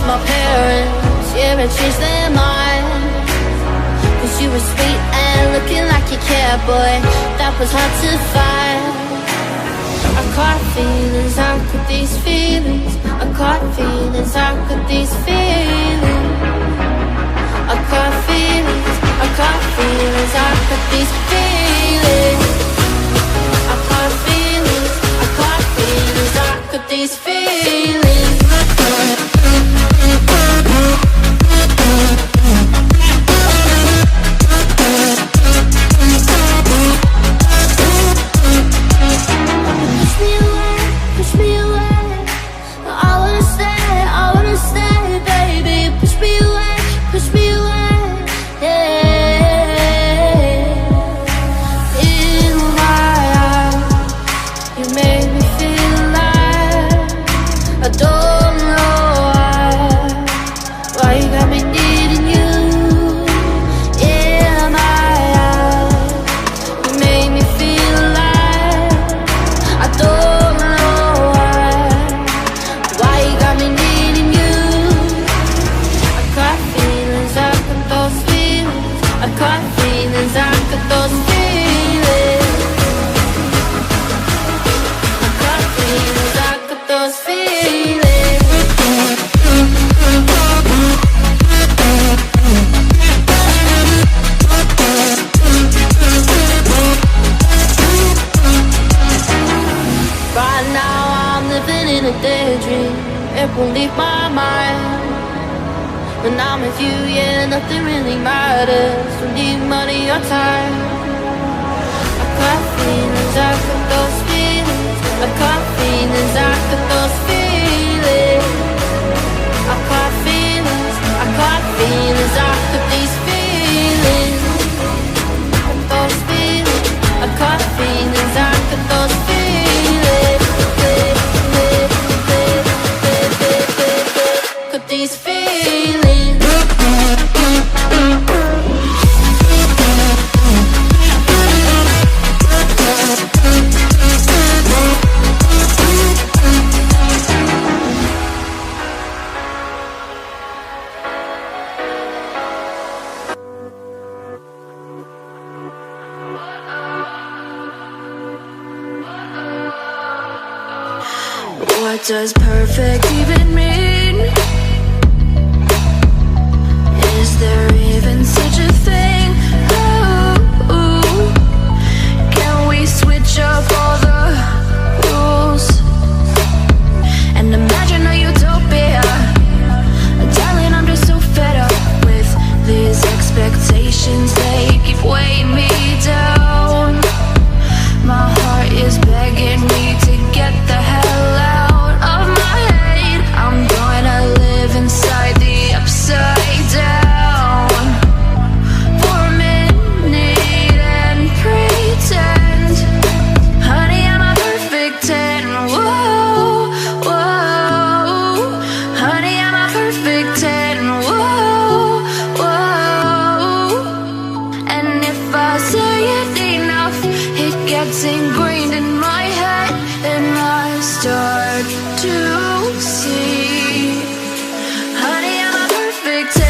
my parents, yeah, I changed their mind. Cause you were sweet and looking like you cared, boy, that was hard to find. I caught feelings, how could these feelings? I caught feelings, how could these feelings? I caught feelings, I caught feelings, how could these feelings? I caught feelings, I caught feelings, how could these feelings? Won't leave my mind. When I'm with you, yeah, nothing really matters. Don't need money or time. I got feelings, I got those feelings. I got feelings, I got those feelings. I got feelings, I got feelings, I got these feelings. I got those feelings, I got feelings, I got those feelings. These feelings. What does perfect even mean? Is there even such a thing? Ooh, can we switch up all the rules and imagine a utopia? Darling, I'm just so fed up with these expectations. They keep weighing me down. My heart is begging me to get the hell out of my head. I'm gonna live inside the upside down for a minute and pretend, honey, I'm a perfect 10. Whoa, whoa, honey, I'm a perfect 10. Whoa, whoa, and if I say it enough, it gets ingrained in my head, and I start to see, honey, I'm a perfect 10.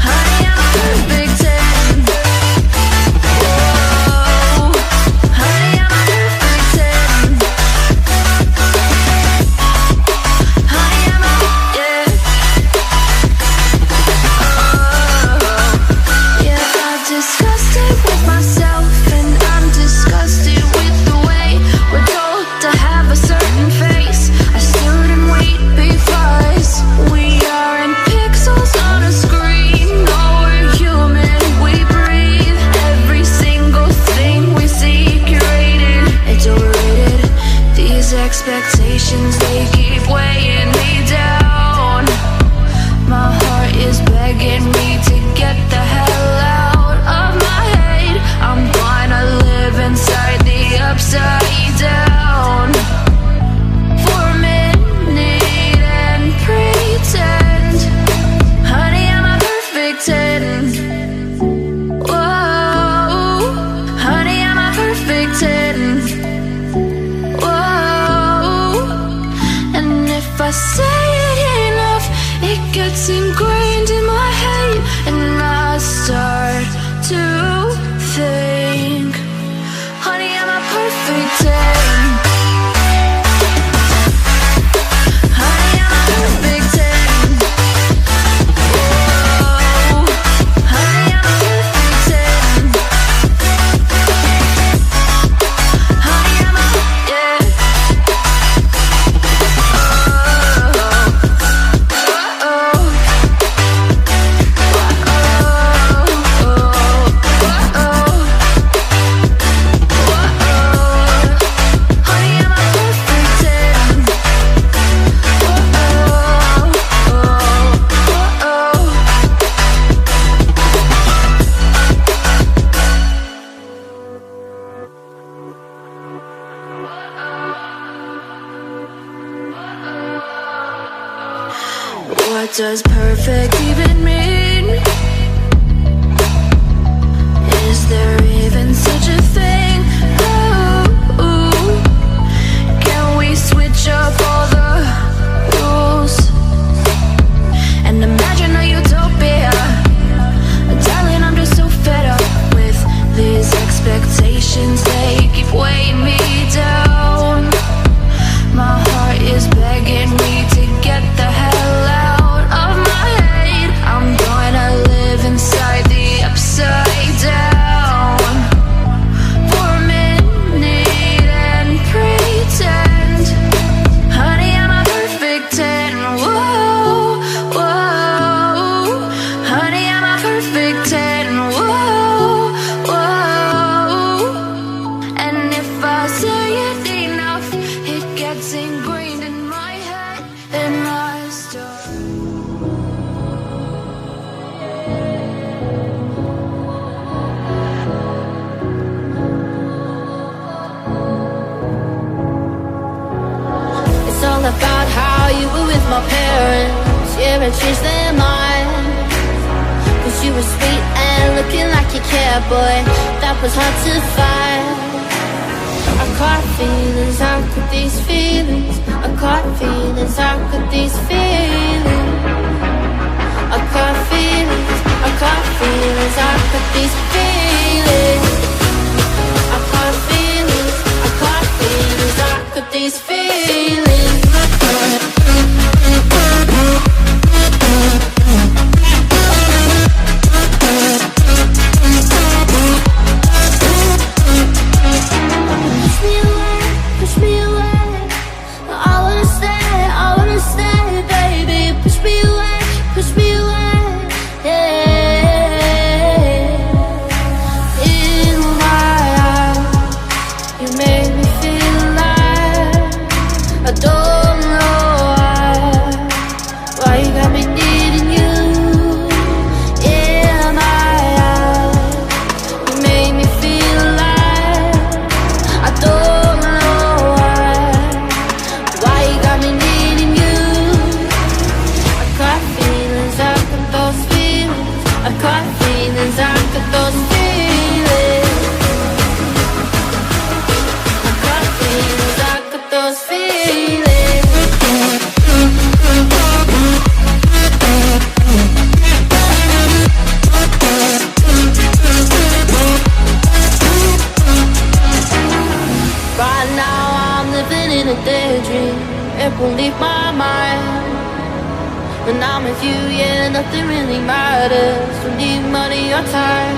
Honey, I'm a perfect 10. Whoa, honey, I'm a perfect 10. Honey, I'm a, yeah. Oh, yeah, I've discussed it with myself, and I'm disgusted with gets ingrained in my head, and I start to think, honey, I'm a perfect 10. Honey, I'm a perfect 10. Whoa, honey, I'm a perfect 10. Honey, I'm a, yeah. What does perfect even mean? Is there even such a thing? Ooh, can we switch up all the rules and imagine a utopia? Darling, I'm just so fed up with these expectations. They keep weighing me down. My heart is begging me to get the hell out of my head. I'm gonna live inside the upside down for a minute and pretend, honey, I'm a perfect 10. Whoa, whoa, honey, I'm a perfect 10. Whoa, whoa, and if I say it enough, it gets ingrained in my head, and I start. It's all about how you were with my parents. Yeah, I changed their mind. Cause you were sweet and looking like you cared, boy. That was hard to find. I caught feelings, how could these feelings? I caught feelings, how could these feelings? I caught feelings, I caught feelings, how could these feelings? I caught feelings, I caught feelings, how could these feelings? Push me away, I wanna stay, baby. Push me away, yeah. In my eyes, you made me feel alive. I don't know why you got me needing you. In my eyes, you made me feel alive. I don't know why you got me needing you. I caught feelings, I got those feelings. I caught feelings, I got those feelings. I caught feelings, I got those feelings. Right now I'm living in a daydream. It won't leave my mind. When I'm with you, yeah, nothing really matters. Don't need money or time.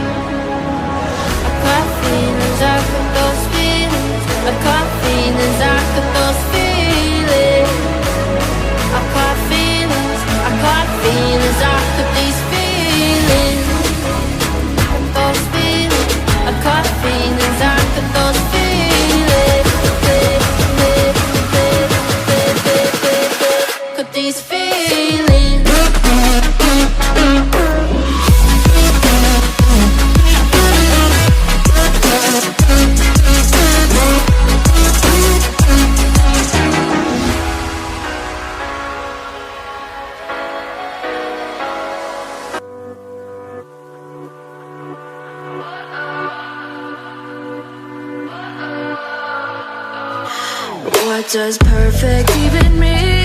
I got feelings, I got those feelings. I got feelings, I got those feelings. I got feelings, I got feelings, I got these feelings. Those feelings, I got feelings, I got those feelings. Got these feelings. What does perfect even mean?